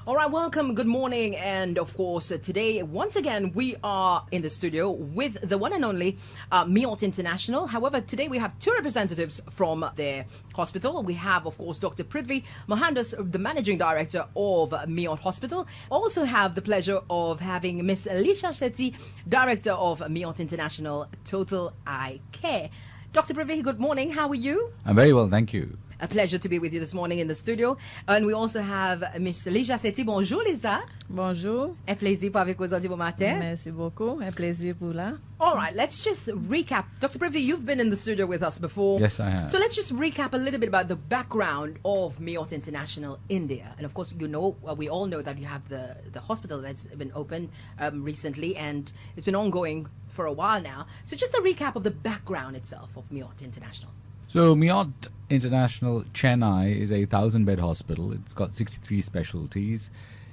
All right, welcome, good morning, and of course, today, once again, we are in the studio with the one and only MIOT International. However, today we have two representatives from their hospital. We have, of course, Dr. Prithvi Mohandas, the Managing Director of MIOT Hospital. Also have the pleasure of having Miss Marie Chetty, Director of MIOT International Total Eye Care. Dr. Prithvi, good morning. How are you? I'm very well, thank you. A pleasure to be with you this morning in the studio. And we also have Miss Marie Chetty. Bonjour, Lisa. Bonjour. Un plaisir pour avec vous aujourd'hui bon matin. Merci beaucoup. Un plaisir pour là. All right, let's just recap. Dr. Prithvi, you've been in the studio with us before. Yes, I have. So let's just recap a little bit about the background of MIOT International India. And of course, you know, we all know that you have the hospital that's been opened recently, and it's been ongoing for a while now. So just a recap of the background itself of MIOT International. So MIOT International Chennai is a 1,000-bed hospital. It's got 63 specialties.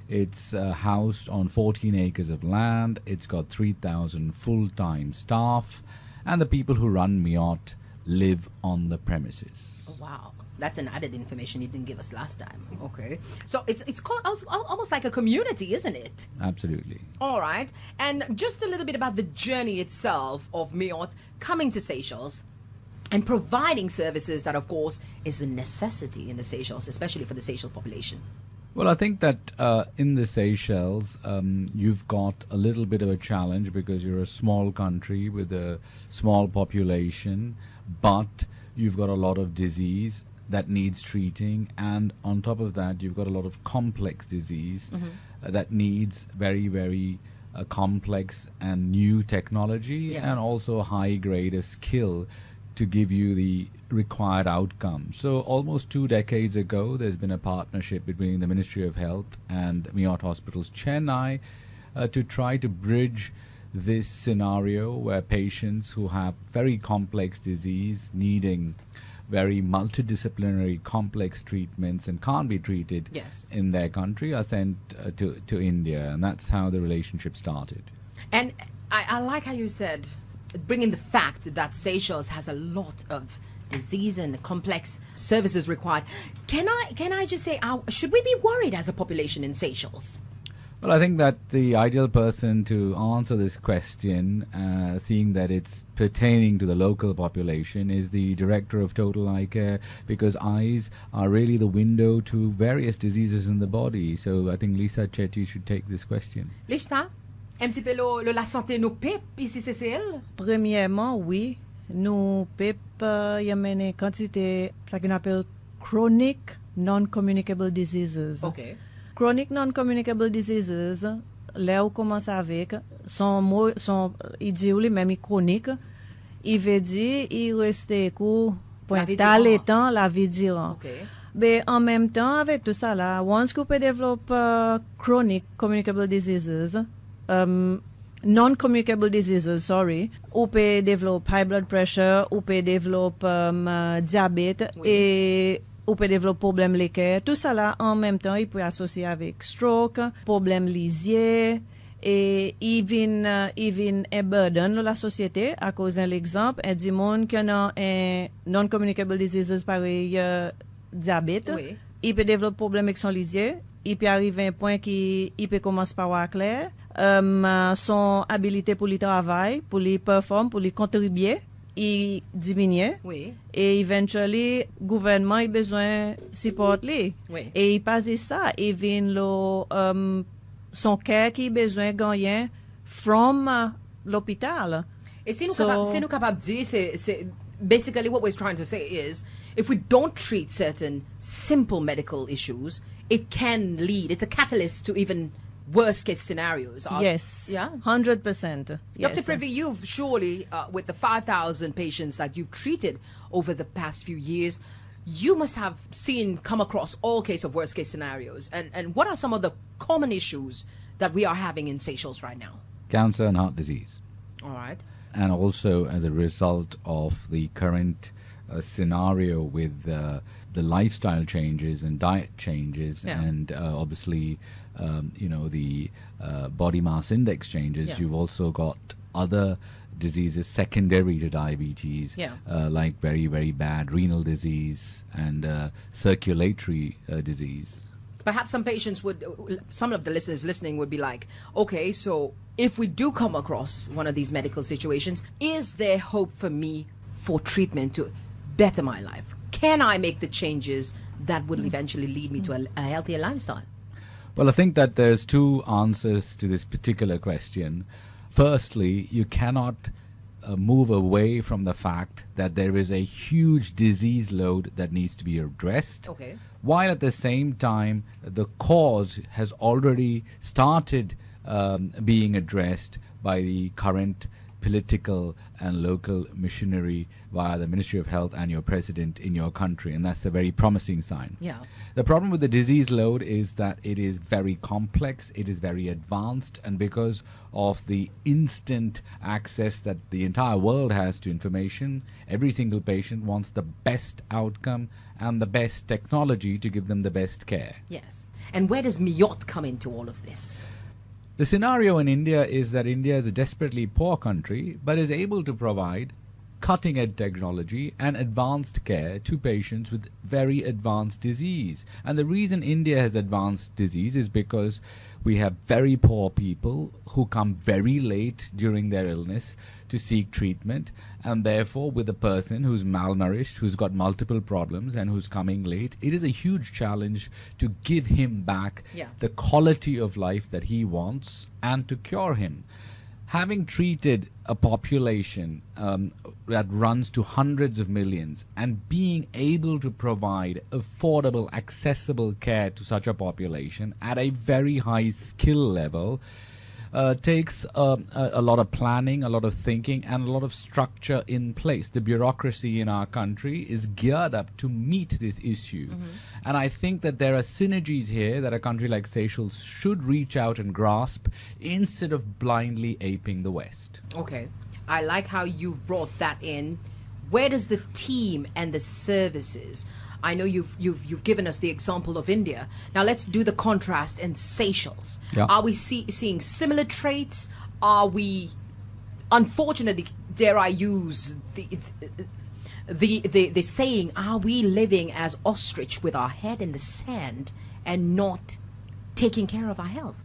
It's housed on 14 acres of land. It's got 3,000 full-time staff. And the people who run MIOT live on the premises. Oh, wow. That's an added information you didn't give us last time. Okay. So it's almost like a community, isn't it? Absolutely. All right. And just a little bit about the journey itself of MIOT coming to Seychelles and providing services that, of course, is a necessity in the Seychelles, especially for the Seychelles population. Well, I think that in the Seychelles, you've got a little bit of a challenge because you're a small country with a small population, but you've got a lot of disease that needs treating, and on top of that, you've got a lot of complex disease that needs very, very complex and new technology and also a high grade of skill to give you the required outcome. So almost 2 decades ago, there's been a partnership between the Ministry of Health and MIOT Hospitals Chennai to try to bridge this scenario where patients who have very complex disease needing very multidisciplinary complex treatments and can't be treated in their country are sent to India, and that's how the relationship started. And I like how you said, bringing the fact that Seychelles has a lot of disease and complex services required. Can I just say, should we be worried as a population in Seychelles? Well, I think that the ideal person to answer this question, seeing that it's pertaining to the local population, is the Director of Total Eye Care, because eyes are really the window to various diseases in the body. So I think Lisa Chetty should take this question. Lisa, un petit peu la santé nous PEP ici CCL? Premièrement, oui, nous PEP y a une quantité, ça qu'on appelle chronic non-communicable diseases. Okay. Chronic non-communicable diseases, là où commence avec, il dit lui-même chronique, il veut dire, il reste pour le temps, la vie durant. Okay. Mais en même temps, avec tout ça là, once qu'on peut développer chronic communicable diseases, non-communicable diseases, sorry, ou peut développer high blood pressure, ou peut développer diabète et ou peut développer problème les cœurs. Tout ça là, en même temps, il peut associer avec stroke, problème lisier, et even un burden de la société à cause de l'exemple, un du monde qui a un non-communicable diseases pareil diabète, il peut développer problème avec son lisier, il peut arriver à un point qu'il peut commencer par voir clair, son habilité pour le travail, pour le performer, pour le contribuer, il diminue. Et éventuellement, le gouvernement a besoin de support. Et il passe ça, il vient son cœur qui a besoin de gagner from l'hôpital. Et si nous capables de dire, c'est basically what we're trying to say is, if we don't treat certain simple medical issues, it can lead, it's a catalyst to even worst case scenarios. Yes. Yeah? 100%. Yes. Dr. Prithvi, you've surely, with the 5,000 patients that you've treated over the past few years, you must have come across all case of worst case scenarios. And what are some of the common issues that we are having in Seychelles right now? Cancer and heart disease. All right. And also as a result of the current scenario with the lifestyle changes and diet changes and obviously the body mass index changes, you've also got other diseases secondary to diabetes, like very, very bad renal disease and circulatory disease. Perhaps some patients some of the listeners listening would be like, okay, so if we do come across one of these medical situations, is there hope for me for treatment to better my life? Can I make the changes that will eventually lead me to a healthier lifestyle? Well, I think that there's two answers to this particular question. Firstly, you cannot move away from the fact that there is a huge disease load that needs to be addressed. Okay. While at the same time, the cause has already started being addressed by the current political and local machinery via the Ministry of Health and your president in your country, and that's a very promising sign. Yeah. The problem with the disease load is that it is very complex, it is very advanced, and because of the instant access that the entire world has to information, every single patient wants the best outcome and the best technology to give them the best care. Yes. And where does MIOT come into all of this? The scenario in India is that India is a desperately poor country, but is able to provide cutting-edge technology and advanced care to patients with very advanced disease. And the reason India has advanced disease is because we have very poor people who come very late during their illness to seek treatment, and therefore with a person who's malnourished, who's got multiple problems and who's coming late, it is a huge challenge to give him back the quality of life that he wants and to cure him. Having treated a population that runs to hundreds of millions and being able to provide affordable, accessible care to such a population at a very high skill level takes a lot of planning, a lot of thinking, and a lot of structure in place. The bureaucracy in our country is geared up to meet this issue. And I think that there are synergies here that a country like Seychelles should reach out and grasp instead of blindly aping the West. Okay. I like how you've brought that in. Where does the team and the services? I know you've given us the example of India. Now let's do the contrast in Seychelles. Yeah. Are we seeing similar traits? Are we, unfortunately, dare I use the saying, are we living as ostrich with our head in the sand and not taking care of our health?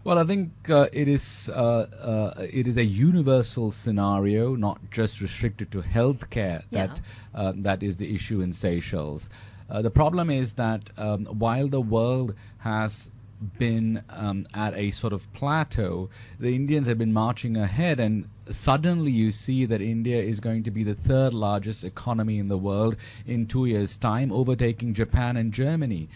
Well, I think it is a universal scenario, not just restricted to healthcare. That is the issue in Seychelles. The problem is that while the world has been at a sort of plateau, the Indians have been marching ahead, and suddenly you see that India is going to be the third largest economy in the world in 2 years' time, overtaking Japan and Germany.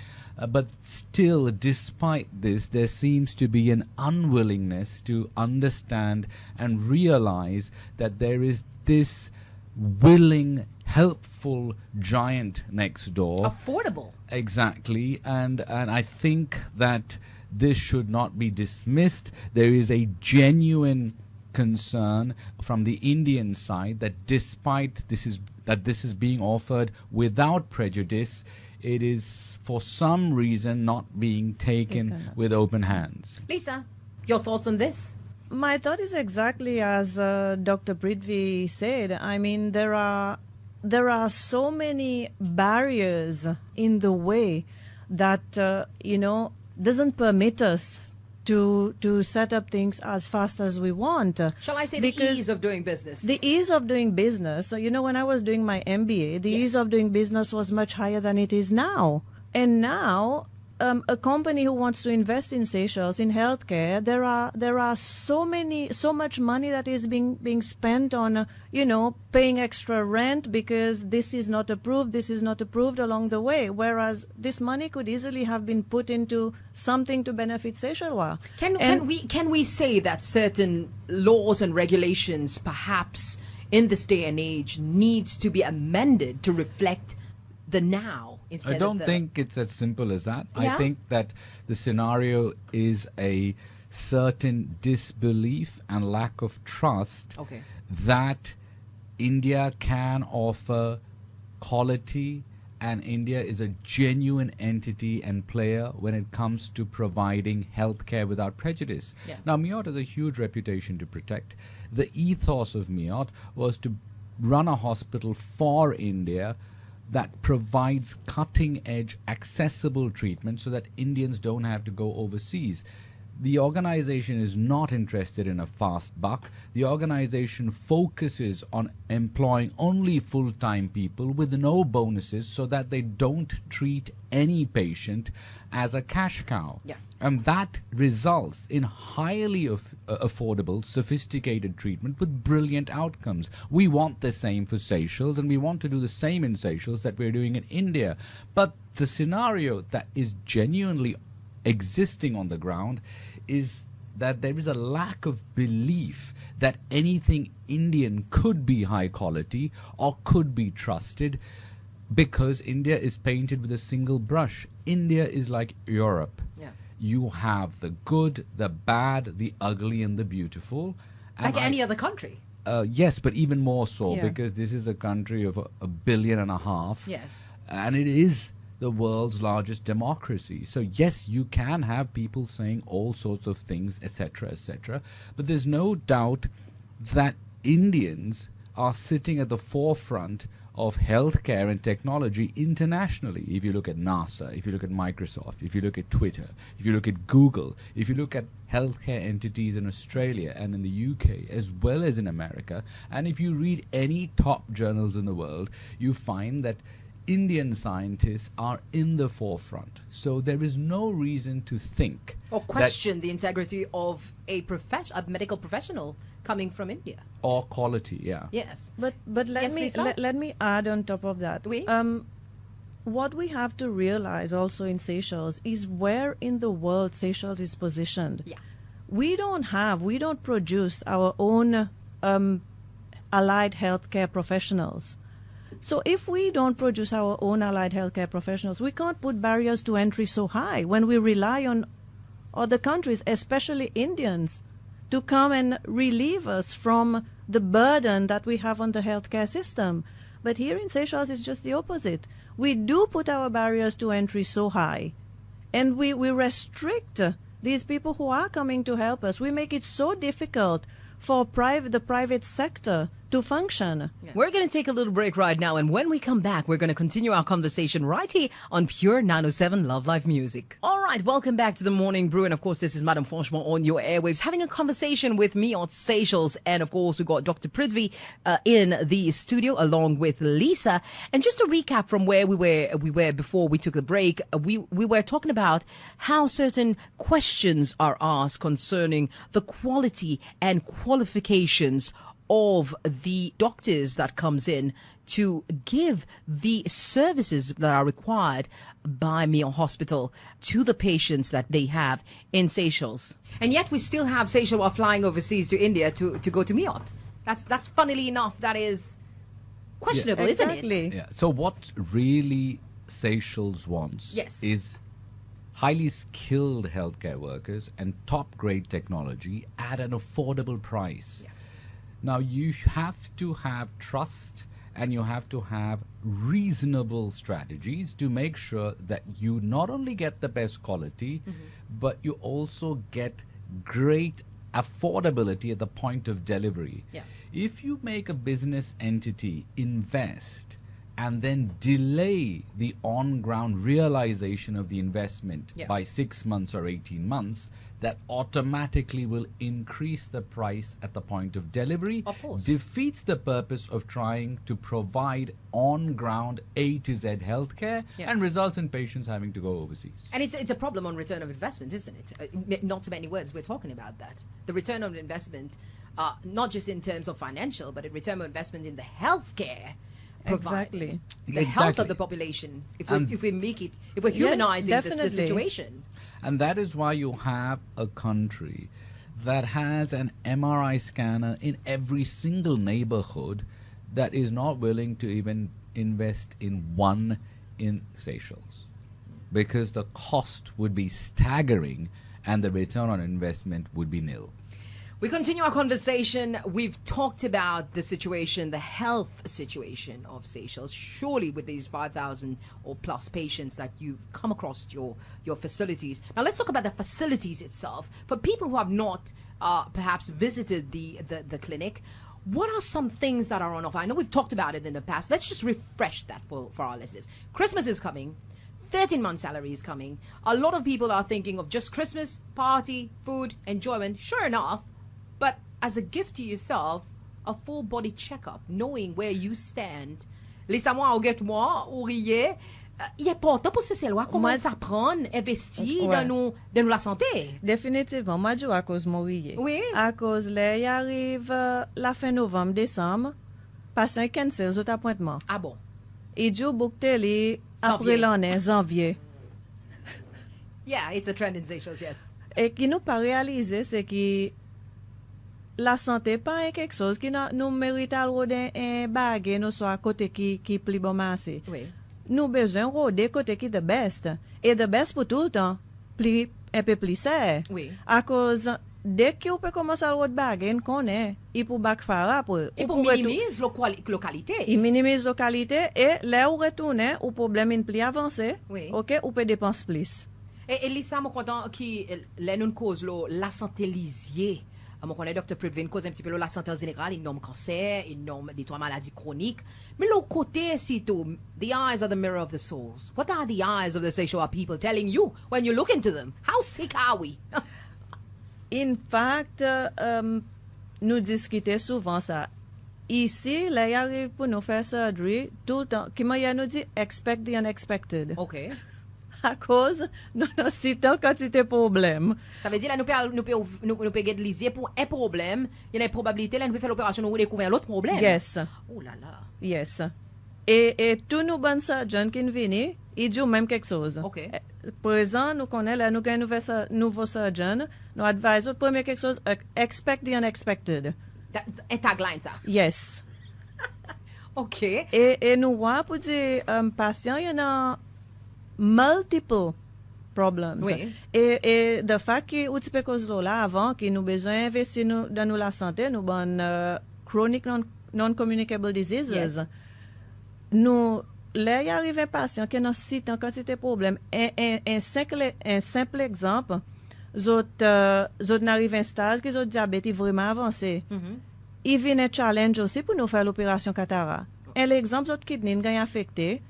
But still, despite this, there seems to be an unwillingness to understand and realize that there is this willing, helpful giant next door. Affordable. Exactly. And I think that this should not be dismissed. There is a genuine concern from the Indian side that despite this is being offered without prejudice, it is for some reason not being taken with open hands. Lisa, your thoughts on this? My thought is exactly as Dr. Prithvi said. I mean, there are so many barriers in the way that doesn't permit us to set up things as fast as we want. Shall I say the ease of doing business? The ease of doing business. So, when I was doing my MBA, the ease of doing business was much higher than it is now. And now, a company who wants to invest in Seychelles in healthcare, there are so much money that is being spent on paying extra rent because this is not approved along the way, whereas this money could easily have been put into something to benefit Seychellois. Can we say that certain laws and regulations perhaps in this day and age needs to be amended to reflect the now? I don't think it's as simple as that. Yeah? I think that the scenario is a certain disbelief and lack of trust that India can offer quality, and India is a genuine entity and player when it comes to providing healthcare without prejudice. Yeah. Now, MIOT has a huge reputation to protect. The ethos of MIOT was to run a hospital for India that provides cutting-edge, accessible treatment so that Indians don't have to go overseas. The organization is not interested in a fast buck. The organization focuses on employing only full-time people with no bonuses so that they don't treat any patient as a cash cow. Yeah. And that results in highly affordable, sophisticated treatment with brilliant outcomes. We want the same for Seychelles, and we want to do the same in Seychelles that we're doing in India. But the scenario that is genuinely existing on the ground is that there is a lack of belief that anything Indian could be high quality or could be trusted, because India is painted with a single brush. India is like Europe. Yeah. You have the good, the bad, the ugly, and the beautiful. And Like any other country. Yes, but even more so, Yeah. because this is a country of a billion and a half. Yes. And it is the world's largest democracy. So yes, you can have people saying all sorts of things, etc., etc. But there's no doubt that Indians are sitting at the forefront of healthcare and technology internationally. If you look at NASA, if you look at Microsoft, if you look at Twitter, if you look at Google, if you look at healthcare entities in Australia and in the UK, as well as in America, and if you read any top journals in the world, you find that Indian scientists are in the forefront. So there is no reason to think Or question the integrity of a medical professional coming from India. or quality, yeah. Yes. But let Yes, me Lisa? let me add on top of that. Oui. What we have to realize also in Seychelles is where in the world Seychelles is positioned. Yeah. We don't produce our own allied healthcare professionals. So if we don't produce our own allied healthcare professionals, we can't put barriers to entry so high when we rely on other countries, especially Indians, to come and relieve us from the burden that we have on the healthcare system. But here in Seychelles, it's just the opposite. We do put our barriers to entry so high, and we restrict these people who are coming to help us. We make it so difficult for the private sector to function. Yeah. We're going to take a little break right now, and when we come back, we're going to continue our conversation right here on Pure 907 Love Life Music. All right, welcome back to the Morning Brew, and of course, this is Madame Franchement on your airwaves, having a conversation with MIOT Seychelles, and of course, we got Dr. Prithvi in the studio along with Lisa. And just to recap from where we were before we took the break, we were talking about how certain questions are asked concerning the quality and qualifications of the doctors that comes in to give the services that are required by MIOT Hospital to the patients that they have in Seychelles. And yet we still have Seychellois flying overseas to India to go to MIOT. That's funnily enough, that is questionable, Yeah, isn't exactly. it? Yeah. So what really Seychelles wants Yes. is highly skilled healthcare workers and top-grade technology at an affordable price. Yeah. Now, you have to have trust and you have to have reasonable strategies to make sure that you not only get the best quality, but you also get great affordability at the point of delivery. Yeah. If you make a business entity invest and then delay the on-ground realization of the investment Yeah. by 6 months or 18 months, that automatically will increase the price at the point of delivery, Of course. defeats the purpose of trying to provide on-ground A to Z healthcare, Yeah. and results in patients having to go overseas. And it's a problem on return of investment, isn't it? Not too many words, we're talking about that. The return on investment, not just in terms of financial, but in return of investment in the healthcare provided. Exactly. The health Exactly. of the population, if And- we're humanizing the definitely. situation. And that is why you have a country that has an MRI scanner in every single neighborhood that is not willing to even invest in one in Seychelles, because the cost would be staggering and the return on investment would be nil. We continue our conversation. We've talked about the situation, the health situation of Seychelles. Surely with these 5,000 or plus patients that you've come across your facilities. Now let's talk about the facilities itself. For people who have not perhaps visited the clinic, What are some things that are on offer? I know we've talked about it in the past. Let's just refresh that for our listeners. Christmas is coming. 13-month salary is coming. A lot of people are thinking of just Christmas, party, food, enjoyment. Sure enough. But as a gift to yourself, a full body checkup, knowing where you stand. Lisa, moi, au get moi, ou riez. Il est important pour Seychellois comment s'apprendre, investir dans la santé. Définitivement. Moi, je à cause Marie. Oui. À cause là, il arrive la fin novembre, décembre, passer un cancel aux appointements. Ah bon? Et je bookte les après l'année, janvier. Yeah, it's a trend in Seychelles, yes. Et qui nous pas réalisé, c'est que la santé pas quelque chose qui nous mérite à rôder un bagage, nous soit côté qui plus bon massé. Oui. Nous besoin rôder côté qui the best. Et the best pour tout le temps, un peu plus serre. Oui. À cause, dès qu'on peut commencer à rôder bagage, on connaît, il peut backfire pour. Et pour minimiser localité. Il minimise localité et là où retourner, au problème est plus avancé. Oui. OK, on peut dépenser plus. Et Lisa, je suis content que nous cause la santé lisier. Je connais Dr. Prithvi cause un petit peu la santé en général, il nomme cancer, il nomme des maladies chroniques. Mais l'autre côté, c'est tout. The eyes are the mirror of the souls. What are the eyes of the Seychellois people telling you when you look into them? How sick are we? In fact, nous discutons souvent ça. Ici, là, il arrive pour nous faire surgery tout le temps. Qui m'a nous dit expect the unexpected. OK. À cause, nous avons si tant quantité de problèmes. Ça veut dire là, nous pouvons lisier pour un problème. Il y a une probabilité là, nous pouvons faire l'opération, nous découvrir l'autre problème. Yes. Oh là là. Yes. Et tous nos bons surgeons qui viennent, ils disent même quelque chose. OK. Par exemple, nous connaissons là, nous avons un nouveau surgeon, nous advisons premier quelque chose, expect the unexpected. Un tagline, ça. Yes. OK. Et nous voyons pour dire, patient, il y en a multiple problems. Oui. Et le fait que tu peux cause là avant que nous besoin investir dans la santé, nous avons chronic non-communicable diseases. Yes. Nous là il arrive un patient qui a en quantité de problèmes. Un simple exemple, zot n'arrive un stade que zot diabète est vraiment avancé. Il vient un challenge aussi pour nous faire l'opération cataracte. Et l'exemple zot kidney gagne affecté.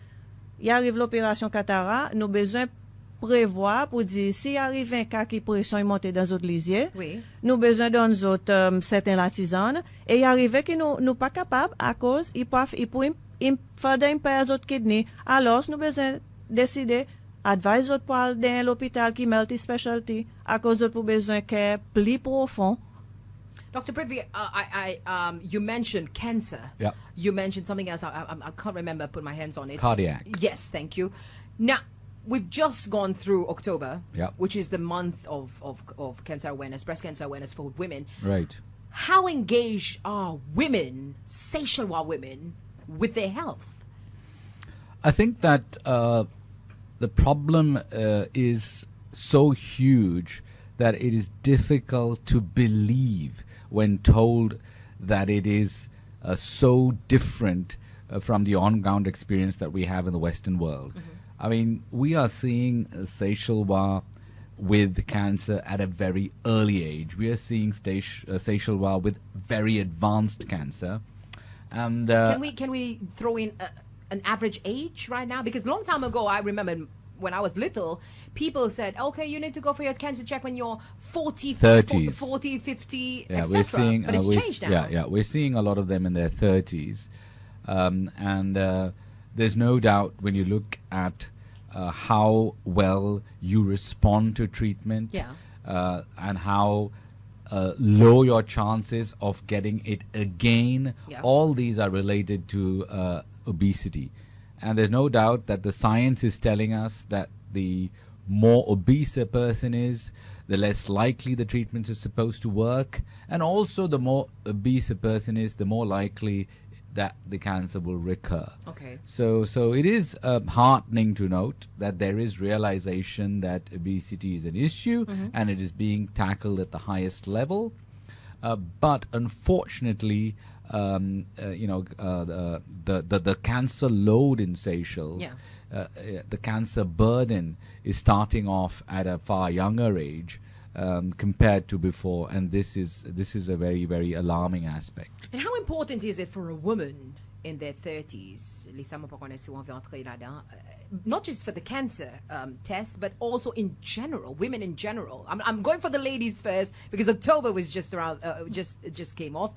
Il arrive l'opération cataracte, nous besoin prévoir pour dire s'il arrive un cas qui pression monter dans autres lisiers, Oui. nous besoin d'un autre certain la tisane et il arrive que nous pas capable à cause il peut faire d'un paire autres kidney. Alors nous besoin décider advise autres pour aller dans l'hôpital qui multi specialty à cause de pour besoin care plus profond. Dr. Prithvi, you mentioned cancer. Yeah. You mentioned something else. I can't remember. Put my hands on it. Cardiac. Yes, thank you. Now, we've just gone through October, Yeah. which is the month of cancer awareness, breast cancer awareness for women. Right. How engaged are women, Seychellois women, with their health? I think that the problem is so huge that it is difficult to believe when told that it is so different from the on-ground experience that we have in the Western world. I mean, we are seeing Seychellois with cancer at a very early age. We are seeing Seychellois with very advanced cancer. And Can we throw in an average age right now? Because a long time ago, I remember when I was little, people said, okay, you need to go for your cancer check when you're 40, 30s. 40, 50, yeah, etc. we're seeing, But it's changed now. Yeah, we're seeing a lot of them in their 30s. And there's no doubt when you look at how well you respond to treatment, Yeah. and how low your chances of getting it again, Yeah. all these are related to obesity. And there's no doubt that the science is telling us that the more obese a person is, the less likely the treatment is supposed to work. And also the more obese a person is, the more likely that the cancer will recur. Okay. So it is heartening to note that there is realization that obesity is an issue and it is being tackled at the highest level. But unfortunately, the cancer load in Seychelles, Yeah. the cancer burden is starting off at a far younger age. compared to before, and this is a very, very alarming aspect. And how important is it for a woman in their 30s, Lisa Mopakonesu, on va entrer là-dedans, not just for the cancer test, but also in general, women in general? I'm going for the ladies first because October was just around, just came off.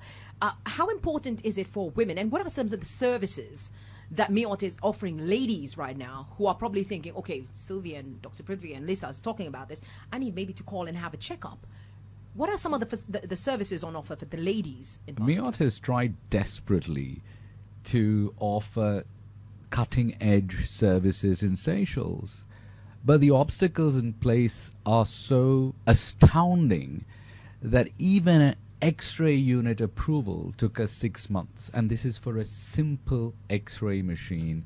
How important is it for women, and what are some of the services that MIOT is offering ladies right now who are probably thinking, okay, Sylvia and Dr. Prithvi and Lisa is talking about this, I need maybe to call and have a checkup. What are some of the services on offer for the ladies in particular? MIOT has tried desperately to offer cutting-edge services in Seychelles, but the obstacles in place are so astounding that even an X-ray unit approval took us 6 months, and this is for a simple X-ray machine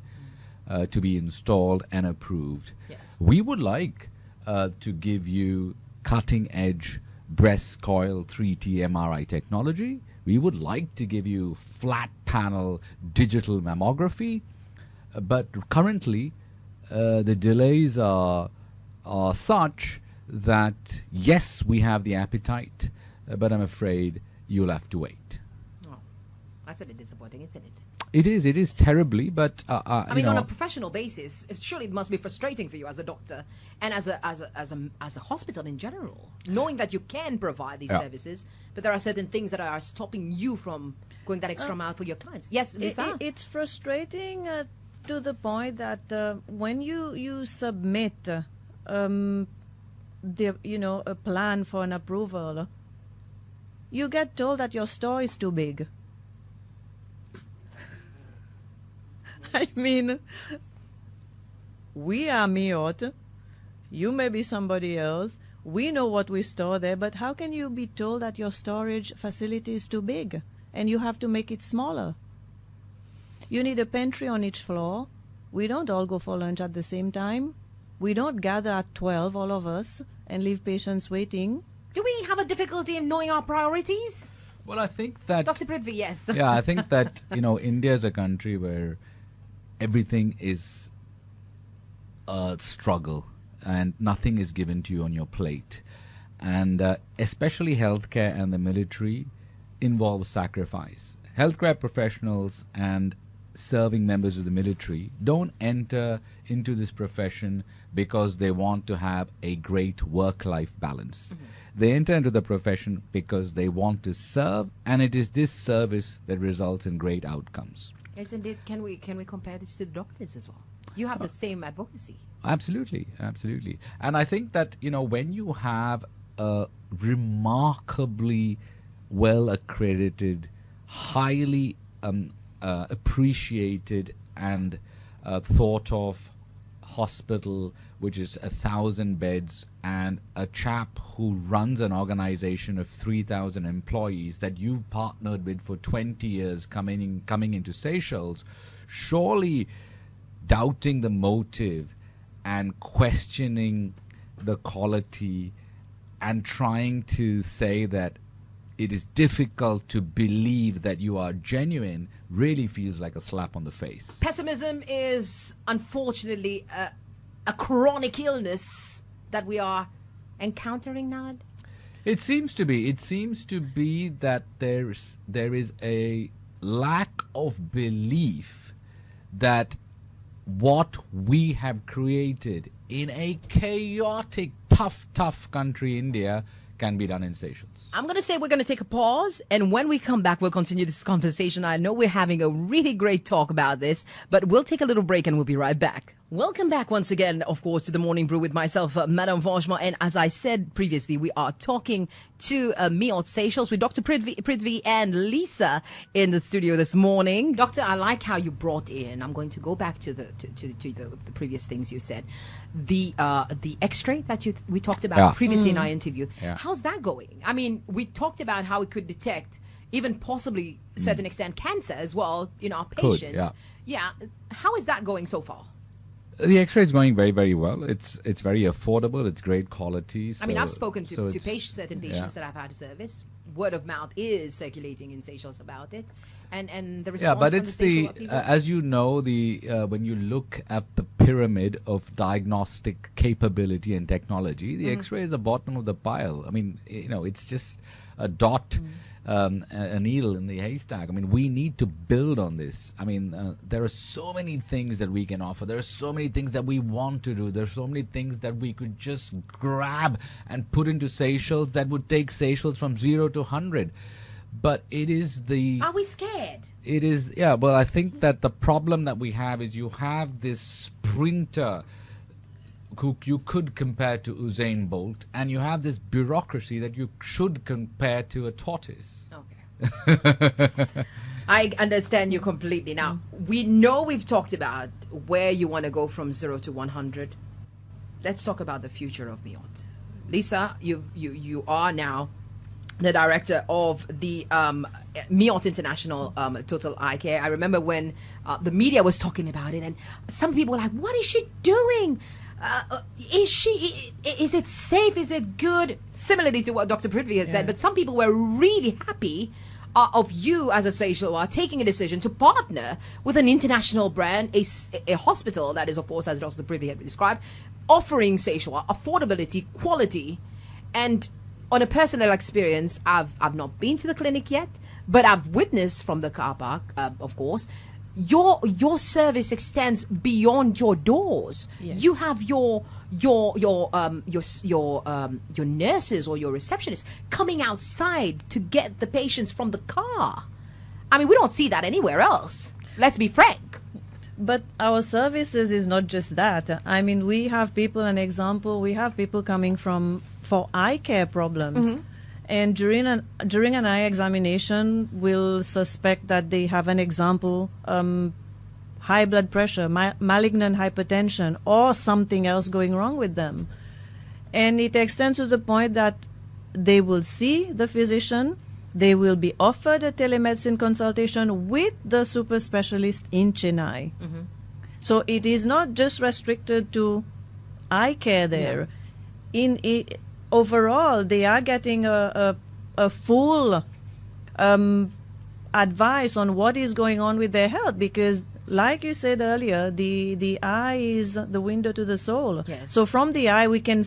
to be installed and approved. Yes. We would like to give you cutting-edge breast coil 3T MRI technology. We would like to give you flat panel digital mammography, but currently the delays are such that yes, we have the appetite, but I'm afraid you'll have to wait. Oh, that's a bit disappointing, isn't it? It is terribly, but I mean, on a professional basis, surely it must be frustrating for you as a doctor and as a hospital in general, knowing that you can provide these services, but there are certain things that are stopping you from going that extra mile for your clients. Yes, Lisa? It's frustrating to the point that when you submit a plan for an approval, you get told that your store is too big. I mean, we are MIOT. You may be somebody else. We know what we store there, but how can you be told that your storage facility is too big and you have to make it smaller? You need a pantry on each floor. We don't all go for lunch at the same time. We don't gather at 12, all of us, and leave patients waiting. Do we have a difficulty in knowing our priorities? Well, I think that... Dr. Prithvi, yes. Yeah, I think that, India is a country where everything is a struggle and nothing is given to you on your plate. And especially healthcare and the military involves sacrifice. Healthcare professionals and serving members of the military don't enter into this profession because they want to have a great work-life balance. Mm-hmm. They enter into the profession because they want to serve, and it is this service that results in great outcomes. Isn't it? Can we compare this to the doctors as well? You have the same advocacy. Absolutely. And I think that, when you have a remarkably well-accredited, highly appreciated and thought of hospital, which is 1,000 beds, and a chap who runs an organization of 3,000 employees that you've partnered with for 20 years coming into Seychelles, surely doubting the motive and questioning the quality and trying to say that it is difficult to believe that you are genuine really feels like a slap on the face. Pessimism is unfortunately a chronic illness that we are encountering now. It seems to be. It seems to be that there is a lack of belief that what we have created in a chaotic, tough country, India, can be done in Seychelles. I'm going to say we're going to take a pause, and when we come back, we'll continue this conversation. I know we're having a really great talk about this, but we'll take a little break and we'll be right back. Welcome back once again, of course, to the Morning Brew with myself, Madame Vanchement. And as I said previously, we are talking to MIOT Seychelles with Dr. Prithvi and Lisa in the studio this morning. Doctor, I like how you brought in, I'm going to go back to the previous things you said. The X-ray that we talked about previously in our interview. Yeah. How's that going? I mean, we talked about how it could detect even possibly, to a certain extent, cancer as well in our patients. Yeah. How is that going so far? The X-ray is going very, very well. It's very affordable. It's great quality. I mean, I've spoken to certain yeah. patients that I've had service. Word of mouth is circulating in Seychelles about it, and the response. Yeah, but from it's the Seychelles people. As you know, when you look at the pyramid of diagnostic capability and technology, the X-ray is the bottom of the pile. I mean, it's just a dot. A needle in the haystack. I mean, we need to build on this. I mean, there are so many things that we can offer. There are so many things that we want to do. There are so many things that we could just grab and put into Seychelles that would take Seychelles from 0 to 100. But it is the... Are we scared? It is, yeah. Well, I think that the problem that we have is you have this sprinter who you could compare to Usain Bolt, and you have this bureaucracy that you should compare to a tortoise. Okay. I understand you completely. Now, we know we've talked about where you want to go from 0 to 100. Let's talk about the future of MIOT. Lisa, you are now the director of the MIOT International Total Eye Care. I remember when the media was talking about it, and some people were like, what is she doing? Is it safe? Is it good? Similarly to what Dr. Prithvi has said, but some people were really happy of you as a Seychellois taking a decision to partner with an international brand, a hospital that is, of course, as Dr. Prithvi had described, offering Seychellois affordability, quality, and on a personal experience, I've not been to the clinic yet, but I've witnessed from the car park, of course. Your service extends beyond your doors. Yes. You have your nurses or your receptionists coming outside to get the patients from the car. I mean, we don't see that anywhere else. Let's be frank. But our services is not just that. I mean, we have people, an example, we have people coming for eye care problems. And during an eye examination, we'll suspect that they have an example, high blood pressure, malignant hypertension, or something else going wrong with them. And it extends to the point that they will see the physician, they will be offered a telemedicine consultation with the super specialist in Chennai. So it is not just restricted to eye care there. Overall, they are getting a full advice on what is going on with their health, because, like you said earlier, the eye is the window to the soul. Yes. So from the eye, we can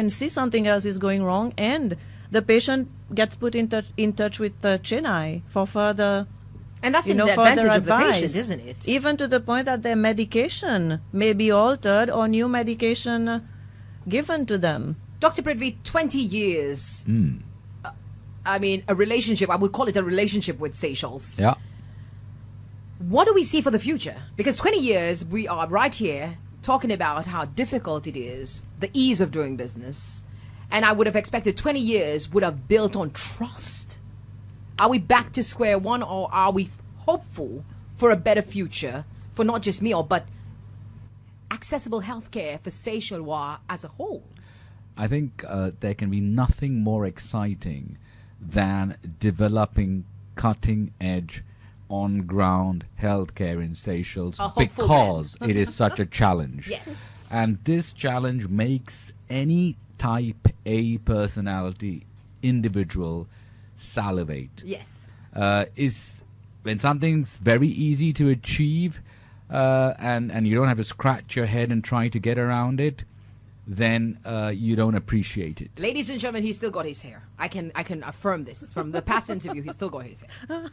see something else is going wrong, and the patient gets put in touch with the Chennai for further. And that's the advantage of the patient, isn't it? Even to the point that their medication may be altered or new medication given to them. Dr. Prithvi, 20 years. I mean, a relationship, I would call it a relationship with Seychelles. Yeah. What do we see for the future? Because 20 years, we are right here talking about how difficult it is, the ease of doing business. And I would have expected 20 years would have built on trust. Are we back to square one, or are we hopeful for a better future for not just MIOT, but accessible healthcare for Seychellois as a whole? I think there can be nothing more exciting than developing cutting-edge, on-ground healthcare in Seychelles, because it is such a challenge. Yes. And this challenge makes any type A personality individual salivate. Yes. Is when something's very easy to achieve, and you don't have to scratch your head and try to get around it, then you don't appreciate it. Ladies and gentlemen, he's still got his hair. I can affirm this. From the past interview, he's still got his hair.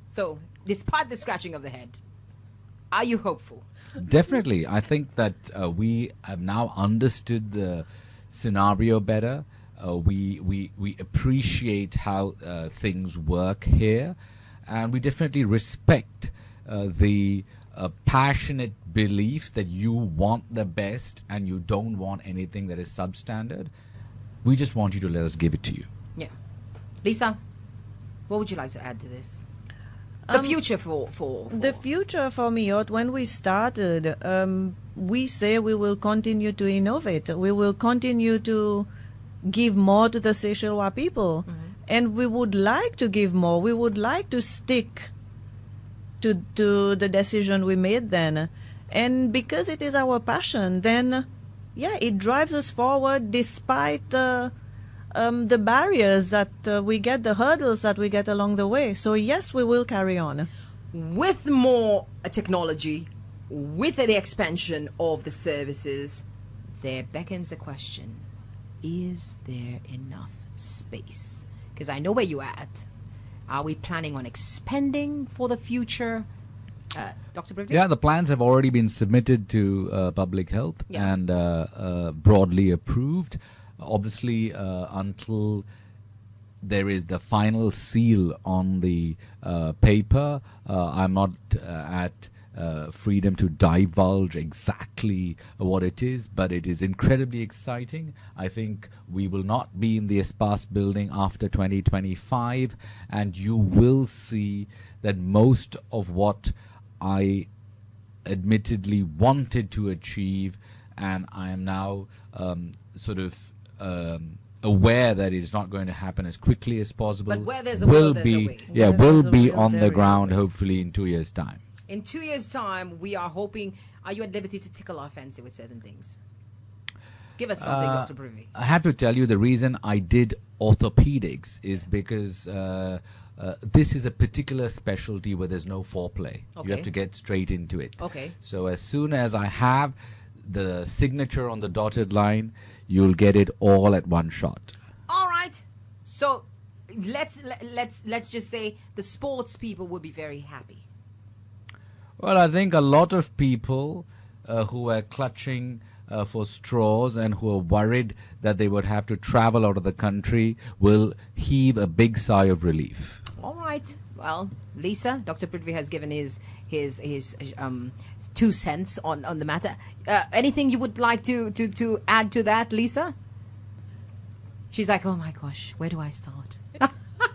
So, despite the scratching of the head, are you hopeful? Definitely. I think that we have now understood the scenario better. We appreciate how things work here, and we definitely respect the passionate belief that you want the best and you don't want anything that is substandard. We just want you to let us give it to you. Yeah. Lisa, what would you like to add to this? The future for the future for MIOT, when we started, we say we will continue to innovate. We will continue to give more to the Seychellois people. And we would like to give more. We would like to stick to the decision we made then. And because it is our passion, then, yeah, it drives us forward despite the barriers that we get, the hurdles that we get along the way. So, yes, we will carry on. With more technology, with the expansion of the services, there beckons a question: is there enough space? Because I know where you're at. Are we planning on expanding for the future? Dr. Prithvi? Yeah, the plans have already been submitted to public health and broadly approved. Obviously, until there is the final seal on the paper, I'm not at freedom to divulge exactly what it is, but it is incredibly exciting. I think we will not be in the Espas building after 2025, and you will see that most of what I admittedly wanted to achieve, and I am now aware that it's not going to happen as quickly as possible. But where there's a will, there's a way. Yeah, will be on the ground hopefully in 2 years' time. In 2 years' time, we are hoping. Are you at liberty to tickle our fancy with certain things? Give us something, Dr. Prithvi. I have to tell you, the reason I did orthopedics is because this is a particular specialty where there's no foreplay. Okay. You have to get straight into it. Okay. So as soon as I have the signature on the dotted line, you'll get it all at one shot. All right. So let's just say the sports people will be very happy. Well, I think a lot of people who are clutching for straws and who are worried that they would have to travel out of the country will heave a big sigh of relief. All right. Well, Lisa, Dr. Prithvi has given his 2 cents on the matter. Anything you would like to add to that, Lisa? She's like, oh my gosh, where do I start?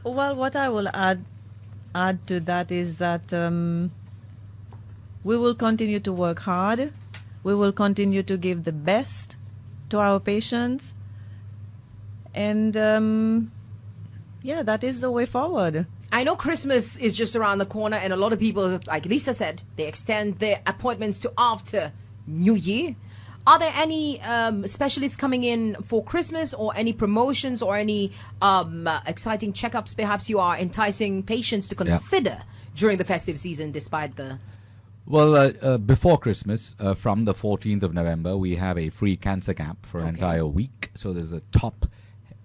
Well, what I will add to that is that we will continue to work hard. We will continue to give the best to our patients. And, that is the way forward. I know Christmas is just around the corner, and a lot of people, like Lisa said, they extend their appointments to after New Year. Are there any specialists coming in for Christmas, or any promotions, or any exciting checkups perhaps you are enticing patients to consider during the festive season despite the... Well, before Christmas, from the 14th of November, we have a free cancer camp for an entire week. So there's a top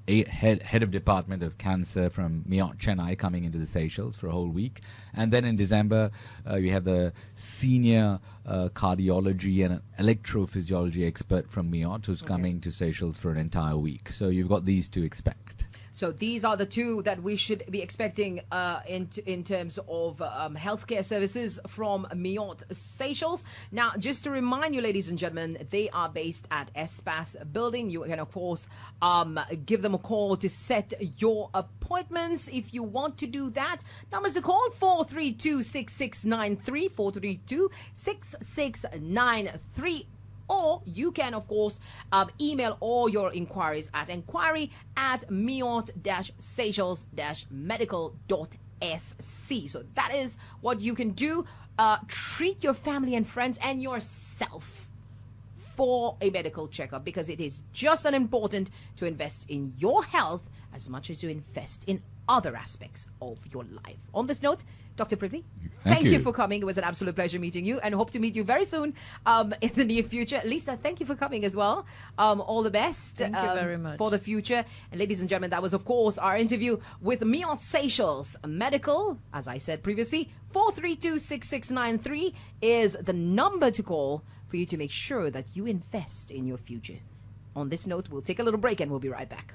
head of department of cancer from MIOT Chennai coming into the Seychelles for a whole week. And then in December, we have the senior cardiology and electrophysiology expert from MIOT who's coming to Seychelles for an entire week. So you've got these to expect. So these are the two that we should be expecting in terms of healthcare services from MIOT Seychelles. Now, just to remind you, ladies and gentlemen, they are based at Espas building. You can, of course, give them a call to set your appointments if you want to do that. Numbers to call: 432-6693, 432-6693. Or you can, of course, email all your inquiries at enquiry@miot-seychelles-medical.sc. So that is what you can do. Treat your family and friends and yourself for a medical checkup, because it is just as important to invest in your health as much as you invest in other aspects of your life. On this note, Dr. Prithvi, thank you for coming. It was an absolute pleasure meeting you, and hope to meet you very soon in the near future. Lisa, thank you for coming as well. All the best Thank you very much. for the future. And ladies and gentlemen, that was, of course, our interview with MIOT Seychelles Medical. As I said previously, 432-6693 is the number to call for you to make sure that you invest in your future. On this note, we'll take a little break and we'll be right back.